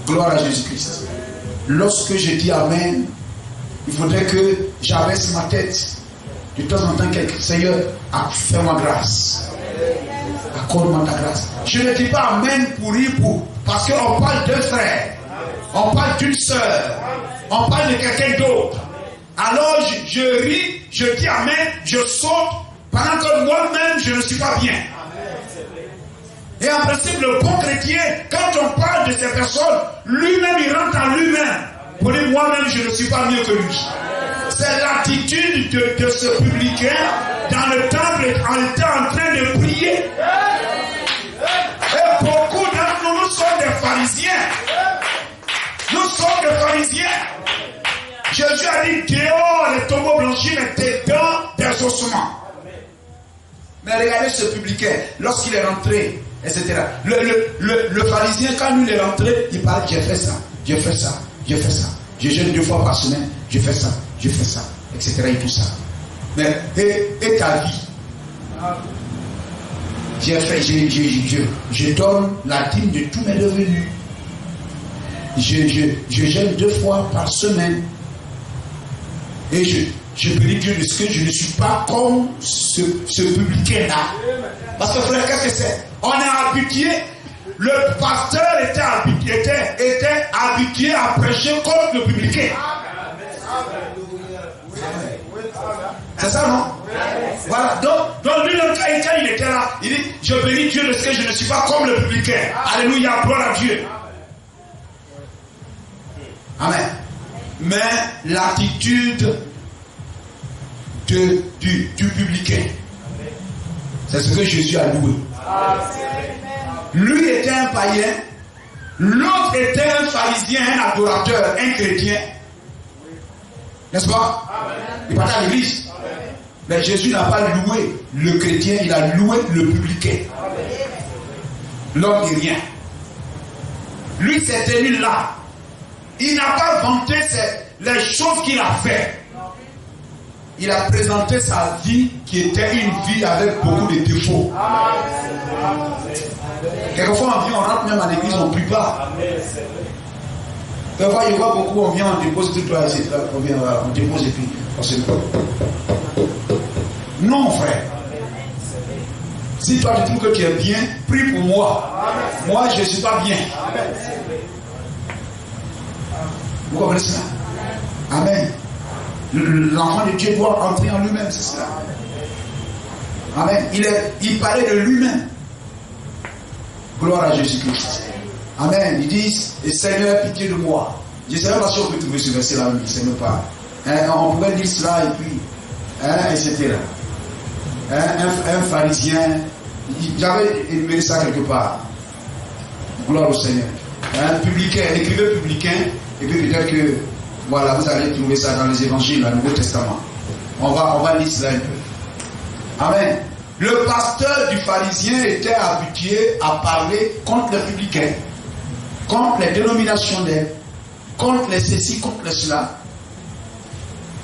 Gloire à Jésus-Christ. Lorsque je dis Amen, il faudrait que j'abaisse ma tête. De temps en temps, Seigneur, fais-moi grâce. Accorde-moi ta grâce. Je ne dis pas Amen parce qu'on parle d'un frère, on parle d'une sœur, on parle de quelqu'un d'autre. Alors je ris, je dis Amen, je saute, pendant que moi-même je ne suis pas bien. Et en principe, le bon chrétien, quand on parle de ces personnes, lui-même il rentre en lui-même. Pour dire moi-même je ne suis pas mieux que lui. C'est l'attitude de ce publicain dans le temple, il était en train de prier. Et beaucoup d'entre nous, nous sommes des pharisiens. Nous sommes des pharisiens. Jésus a dit dehors les tombeaux blanchis, mais dedans des ossements. Mais regardez ce publicain, lorsqu'il est rentré, etc. Le pharisien, quand lui est rentré, il parle, j'ai fait ça, j'ai fait ça, j'ai fait ça. Je jeûne 2 fois par semaine, je fais ça, etc. et tout ça. Mais, et ta vie? Je donne la dîme de tous mes revenus. Je jeûne 2 fois par semaine. Et je bénis Dieu de ce que je ne suis pas comme ce publicain-là. Parce que frère, qu'est-ce que c'est? On est habitué. Le pasteur était habitué à prêcher contre le publicain. C'est ça, non? Voilà. Donc lui, quand il était là, il dit, je bénis Dieu de ce que je ne suis pas comme le publicain. Alléluia, gloire à Dieu. Amen. Mais l'attitude du publicain, c'est ce que Jésus a loué. Lui était un païen, l'autre était un pharisien, un adorateur, un chrétien. N'est-ce pas? Il partait à l'église. Mais Jésus n'a pas loué le chrétien, il a loué le publicain. L'homme n'est rien. Lui s'est tenu là. Il n'a pas vanté les choses qu'il a fait. Il a présenté sa vie qui était une vie avec beaucoup de défauts. Quelquefois on rentre même à l'église, on ne prie pas. Quelquefois je vois beaucoup, on vient, on dépose tout là, on dépose et puis on se... Non frère. Si toi tu trouves que tu es bien, prie pour moi. Moi je ne suis pas bien. Vous comprenez cela? Amen. L'enfant de Dieu doit entrer en lui-même, c'est cela. Amen. Il parlait de lui-même. Gloire à Jésus-Christ. Amen. Ils disent, Seigneur, pitié de moi. Je ne sais pas si on peut trouver ce verset-là, mais je ne sais même pas. On pouvait dire cela et puis, etc. Un pharisien, j'avais énuméré ça quelque part. Gloire au Seigneur. Un publicain, un écrivain publicain, et puis peut-être que, voilà, vous allez trouver ça dans les évangiles, dans le Nouveau Testament. On va lire cela un peu. Amen. Le pasteur du pharisien était habitué à parler contre les publicains, contre les dénominations d'aide, contre les ceci, contre les cela.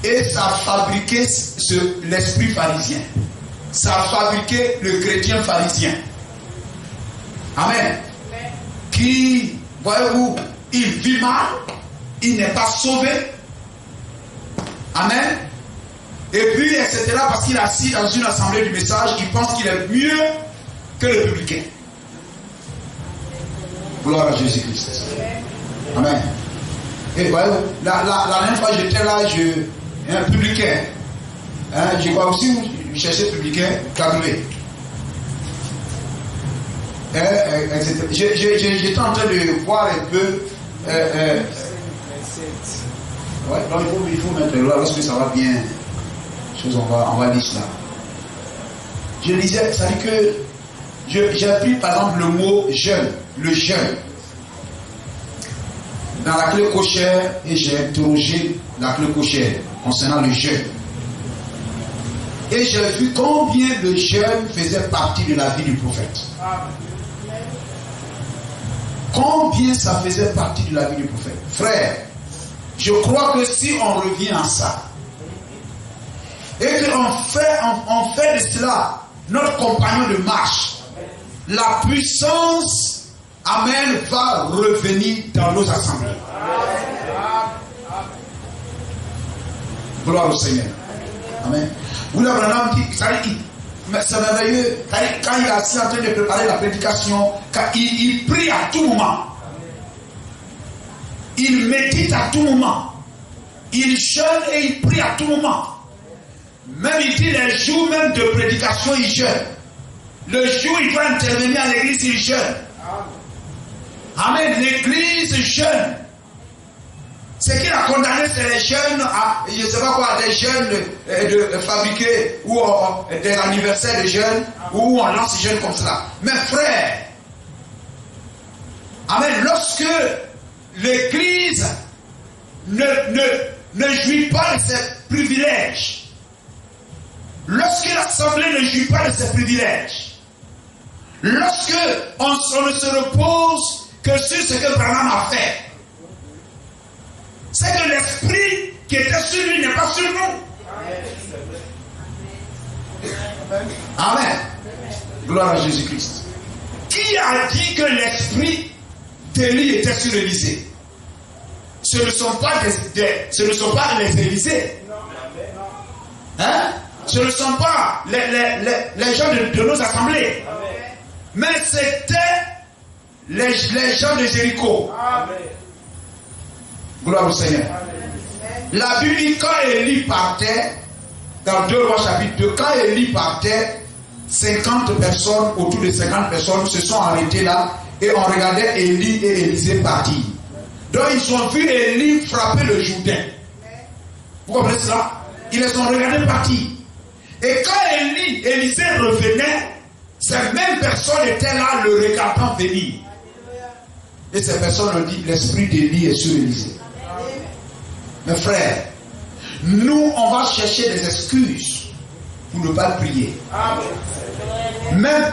Et ça fabriquait l'esprit pharisien. Ça fabriquait le chrétien pharisien. Amen. Qui, voyez-vous, il vit mal, il n'est pas sauvé. Amen. Et puis, etc., parce qu'il est assis dans une assemblée du message, il pense qu'il est mieux que le publicain. Gloire à Jésus-Christ. Amen. Et voyez, la dernière fois j'étais là, un publicain. Je crois aussi, je cherchais publicain, calculé. J'étais en train de voir un peu. Ouais, donc il faut mettre là, lorsque ça va bien. On va lire cela. Je disais, ça dit que j'ai pris par exemple le mot jeûne, le jeûne. Dans la clé cochère, et j'ai interrogé la clé cochère concernant le jeûne. Et j'ai vu combien le jeûne faisait partie de la vie du prophète. Combien ça faisait partie de la vie du prophète. Frère, je crois que si on revient à ça, et qu'on fait de cela notre compagnon de marche, la puissance, amen, va revenir dans dans nos assemblées. Gloire au Seigneur. Amen. William Branham dit, c'est merveilleux, quand il est assis en train de préparer la prédication, quand il prie à tout moment. Il médite à tout moment. Il jeûne et il prie à tout moment. Même il dit les jours même de prédication, il jeûne. Le jour où il doit intervenir à l'église, il jeûne. Amen. L'église jeûne. Ce qu'il a condamné, c'est les jeunes, je ne sais pas quoi, des jeunes de fabriquer ou des anniversaires de jeunes, où on lance les jeunes comme cela. Mais frère, amen, lorsque l'église ne jouit pas de ses privilèges, lorsque l'assemblée ne jouit pas de ses privilèges, lorsque on ne se repose que sur ce que Branham a fait, c'est que l'esprit qui était sur lui n'est pas sur nous. Amen. Gloire à Jésus-Christ. Qui a dit que l'esprit d'Élie était sur Élisée? Ce ne sont pas les Élysées. Hein? Ce ne sont pas les gens de nos assemblées. Mais c'était les gens de Jéricho. Gloire au Seigneur. La Bible dit quand Élie partait, dans 2 Rois chapitre 2, quand Élie partait, 50 personnes, autour de 50 personnes se sont arrêtées là et on regardait Élie et Élisée partir. Donc ils ont vu Élie frapper le Jourdain. Vous comprenez cela? Ils les ont regardés partir. Et quand Élisée revenait, ces mêmes personnes étaient là le regardant venir. Et ces personnes ont dit l'esprit d'Élie est sur Élisée. Mes frères, nous on va chercher des excuses pour ne pas prier. Même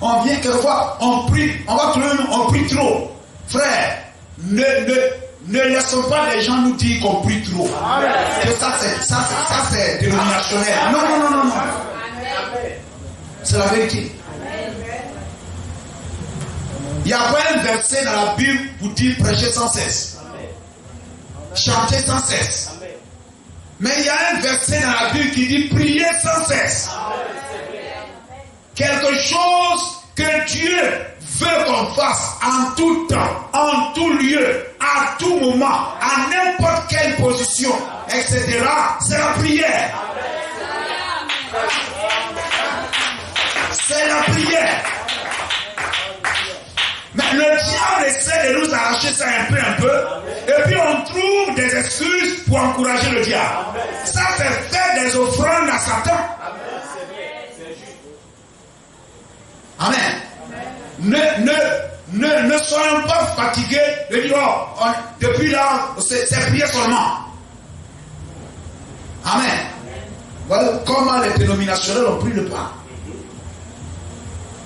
on vient quelquefois, on prie, on prie trop. Frère, ne laissons pas les gens nous dire qu'on prie trop. Que ça c'est dénominationnel. Non. C'est la vérité. Il n'y a pas un verset dans la Bible pour dire prêcher sans cesse. Chanter sans cesse. Mais il y a un verset dans la Bible qui dit prier sans cesse. Quelque chose que Dieu veut qu'on fasse en tout temps, en tout lieu, à tout moment, à n'importe quelle position, etc. C'est la prière. C'est la prière. Mais le diable essaie de nous arracher ça un peu, et puis on trouve des excuses pour encourager le diable. Ça, c'est faire des offrandes à Satan. Amen. Ne soyons pas fatigués de dire, depuis là, c'est prier seulement. Amen. Voilà comment les dénominationnels ont pris le pas.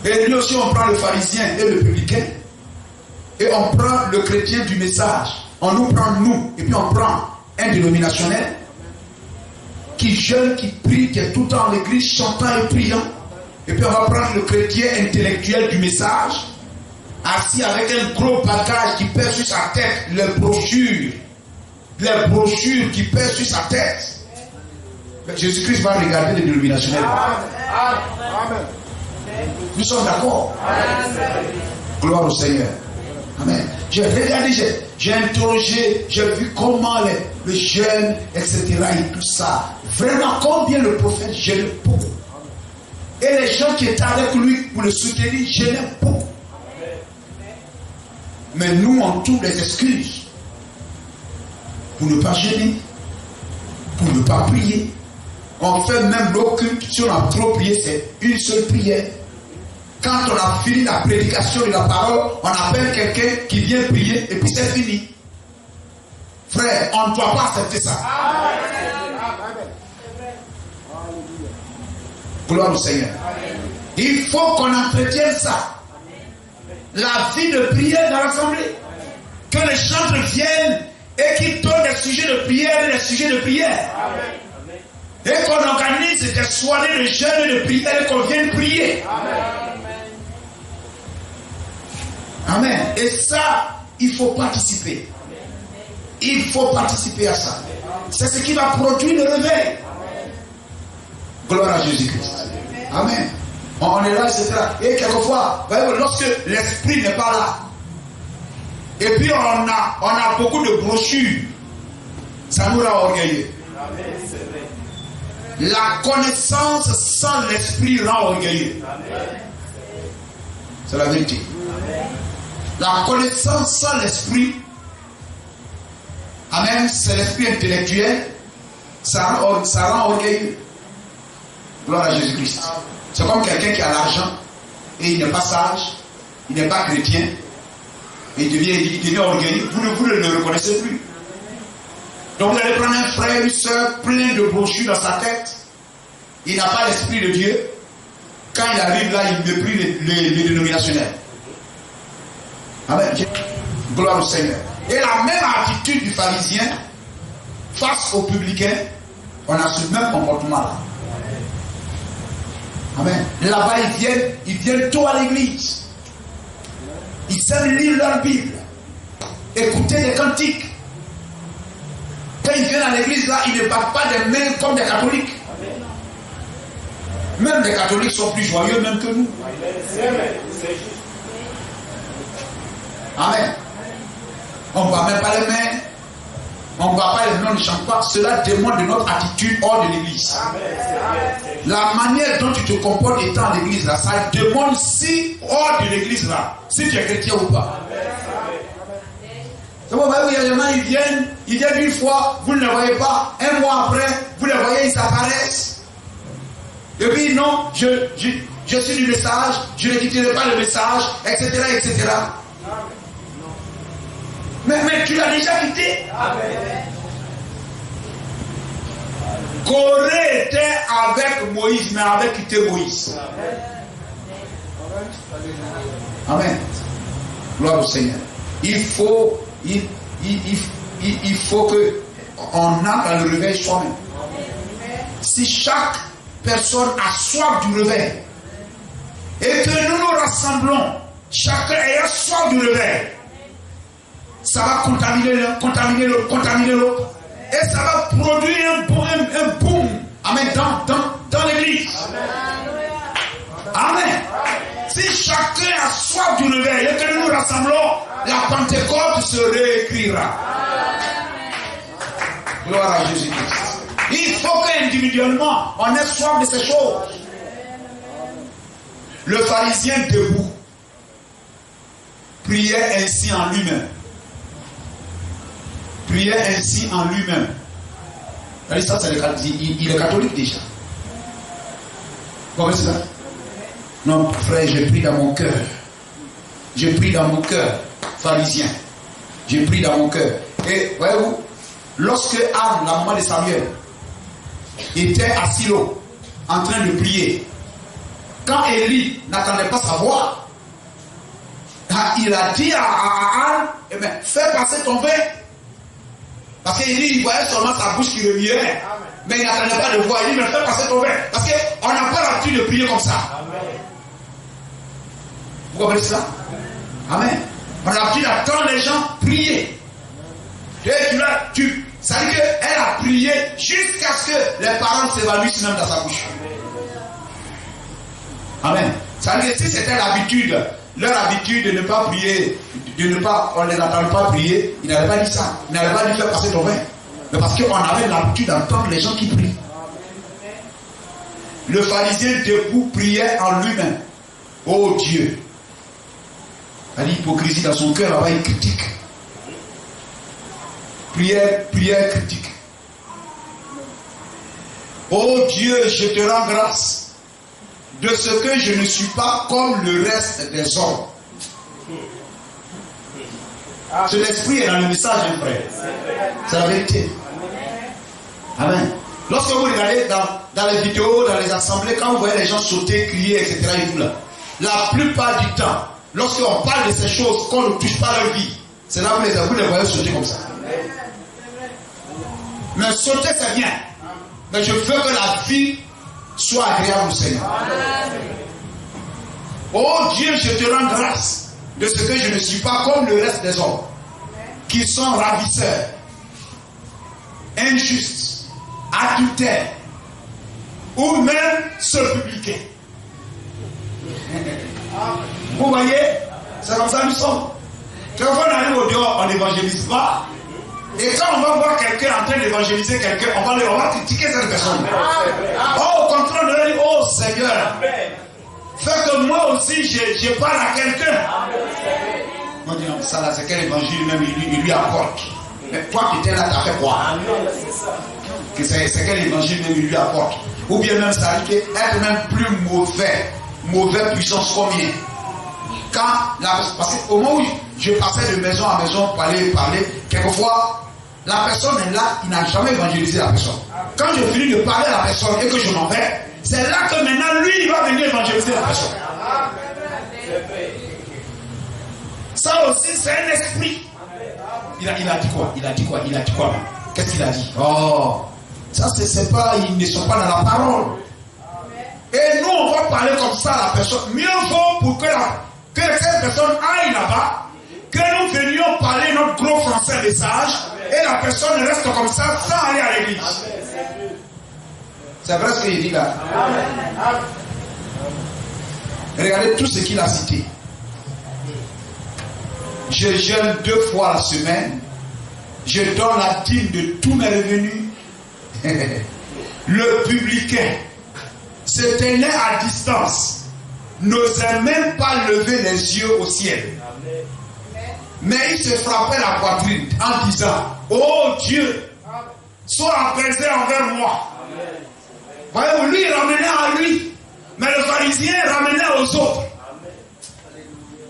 Et lui aussi, on prend le pharisien et le publicain. Et on prend le chrétien du message. On nous prend nous. Et puis on prend un dénominationnel qui jeûne, qui prie, qui est tout le temps en l'église, chantant et priant. Et puis on va prendre le chrétien intellectuel du message, assis avec un gros bagage qui pèse sur sa tête, les brochures qui pèsent sur sa tête. Jésus-Christ va regarder les dénominationnels. Amen. Nous sommes d'accord. Gloire au Seigneur. Amen. J'ai regardé, j'ai interrogé, j'ai vu comment le jeûne, etc. et tout ça. Vraiment, combien le prophète jeûne beaucoup. Et les gens qui étaient avec lui pour le soutenir jeûnaient beaucoup. Mais nous, on trouve des excuses pour ne pas jeûner, pour ne pas prier. On fait même l'occulte, si on a trop prié, c'est une seule prière. Quand on a fini la prédication de la parole, on appelle quelqu'un qui vient prier et puis c'est fini. Frère, on ne doit pas accepter ça. Gloire au Seigneur. Il faut qu'on entretienne ça. La vie de prière dans l'assemblée. Que les chantres viennent et qu'ils donnent des sujets de prière et des sujets de prière. Et qu'on organise des soirées de jeûne et de prière et qu'on vienne prier. Amen. Et ça, il faut participer. Il faut participer à ça. C'est ce qui va produire le réveil. Gloire à Jésus-Christ. Amen. On est là, etc. Et quelquefois, voyez, lorsque l'esprit n'est pas là, et puis on a beaucoup de brochures, ça nous rend orgueilleux. La connaissance sans l'esprit rend orgueilleux. C'est la vérité. La connaissance sans l'esprit, amen, c'est l'esprit intellectuel, ça rend orgueilleux. Gloire à Jésus-Christ. C'est comme quelqu'un qui a l'argent et il n'est pas sage, il n'est pas chrétien, et il devient orgueilleux. Vous ne le reconnaissez plus. Donc vous allez prendre un frère, une soeur, plein de brochures dans sa tête. Il n'a pas l'esprit de Dieu. Quand il arrive là, il méprise les dénominationnels. Amen. Gloire au Seigneur. Et la même attitude du pharisien face aux publicains, on a ce même comportement là. Amen. Là-bas, ils viennent tôt à l'église. Ils aiment lire leur Bible, écouter des cantiques. Quand ils viennent à l'église, là, ils ne battent pas des mains comme des catholiques. Même les catholiques sont plus joyeux même que nous. Amen. On ne bat même pas les mains. On ne bat pas les mains, on ne chante pas. Cela demande de notre attitude hors de l'église. La manière dont tu te comportes étant à l'église là, ça demande si hors de l'église là, si tu es chrétien ou pas. C'est bon, il y a des gens, ils viennent une fois, vous ne les voyez pas, un mois après, vous les voyez, ils apparaissent. Et puis non, je suis du message, je ne quitterai pas le message, etc., etc. Mais tu l'as déjà quitté. Corée était avec Moïse, mais avait quitté Moïse. Amen. Gloire au Seigneur. Il faut que on entre dans le réveil soi-même. Si chaque personne a soif du réveil et que nous nous rassemblons, chacun ayant soif du réveil, ça va contaminer l'autre. Et ça va produire un boom. Amen. Dans l'église. Amen. Si chacun a soif du réveil et que nous nous rassemblons, la Pentecôte se réécrira. Gloire à Jésus-Christ. Il faut qu'individuellement, on ait soif de ces choses. Le pharisien debout priait ainsi en lui-même. Priait ainsi en lui-même. Ça, c'est il est catholique déjà. Comment c'est ça? Non, frère, j'ai pris dans mon cœur. J'ai pris dans mon cœur, pharisien. J'ai pris dans mon cœur. Et voyez-vous, lorsque Anne, la maman de Samuel, était à Silo, en train de prier, quand Élie n'attendait pas sa voix, il a dit à Anne, eh bien, fais passer ton vin. Parce qu'Élie, il voyait seulement sa bouche qui remuait, mais il n'attendait pas de voix. Il dit, mais fais passer ton vin. Parce qu'on n'a pas l'habitude de prier comme ça. Vous comprenez cela? Amen. On a l'habitude d'attendre les gens prier. Ça veut dire qu'elle a prié jusqu'à ce que les parents s'évanouissent même dans sa bouche. Amen. Ça veut dire que si c'était l'habitude, leur habitude de ne pas prier, on ne les attend pas prier, ils n'avaient pas dit ça. Ils n'avaient pas dit faire passer ton vin. Mais parce qu'on avait l'habitude d'entendre les gens qui prient. Le pharisien debout priait en lui-même. Oh Dieu. Il a l'hypocrisie dans son cœur, là-bas il critique. Prière critique. Oh Dieu, je te rends grâce de ce que je ne suis pas comme le reste des hommes. L'esprit est dans le message, hein, frère. C'est la vérité. Amen. Lorsque vous regardez dans les vidéos, dans les assemblées, quand vous voyez les gens sauter, crier, etc., et tout là, la plupart du temps, lorsqu'on parle de ces choses, qu'on ne touche pas leur vie, c'est là où vous les voyez sauter comme ça. Mais sauter, c'est bien. Mais je veux que la vie soit agréable au Seigneur. Oh Dieu, je te rends grâce de ce que je ne suis pas comme le reste des hommes. qui sont ravisseurs, injustes, adultères, ou même se publicains. Vous voyez, c'est comme ça que nous sommes. Quand on arrive au dehors, on n'évangélise pas. Et quand on va voir quelqu'un en train d'évangéliser quelqu'un, on va critiquer cette personne. Oh, au contraire, on va dire, oh Seigneur, fais que moi aussi je parle à quelqu'un. On dit, non, ça là, c'est quel évangile même il lui apporte. Mais toi qui étais là, tu as fait quoi? C'est quel évangile même il lui apporte. Ou bien même ça dit être même plus mauvais puissance combien. Parce qu'au moment où je passais de maison à maison pour aller parler, quelquefois, la personne est là, il n'a jamais évangélisé la personne. Quand je finis de parler à la personne et que je m'en vais, c'est là que maintenant lui, il va venir évangéliser la personne. Ça aussi, c'est un esprit. Il a dit quoi? Qu'est-ce qu'il a dit? Oh, ça c'est pas, ils ne sont pas dans la parole. Et nous, on va parler comme ça à la personne. Mieux vaut pour que cette personne aille là-bas, que nous venions parler notre gros français message, et la personne reste comme ça sans aller à l'église. C'est vrai ce qu'il dit là. Regardez tout ce qu'il a cité. Je jeûne 2 fois la semaine. Je donne la dîme de tous mes revenus. Le publicain se tenait à distance, n'osait même pas lever les yeux au ciel. Mais il se frappait la poitrine en disant, oh Dieu, sois apaisé envers moi. Voyez-vous, lui il ramenait à lui, mais le pharisien ramenait aux autres.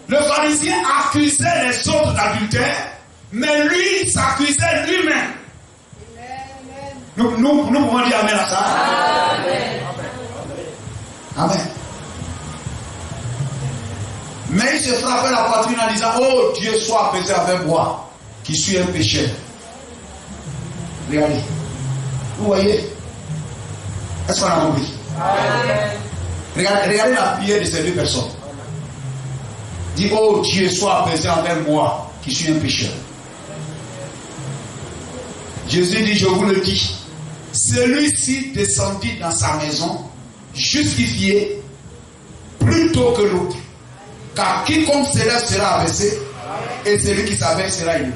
Le pharisien accusait les autres d'adultère, mais lui il s'accusait lui-même. Nous pouvons dire amen à ça. Amen. Amen. Mais il se frappait la poitrine en disant, oh Dieu, sois apaisé avec moi, qui suis un pécheur. Regardez. Vous voyez? Est-ce qu'on a compris? Regardez la prière de ces 2 personnes. Dis, oh Dieu, sois apaisé avec moi, qui suis un pécheur. Jésus dit, je vous le dis, celui-ci descendit dans sa maison, justifié, plutôt que l'autre. Car quiconque s'élève sera abaissé, et celui qui s'abaisse sera élevé.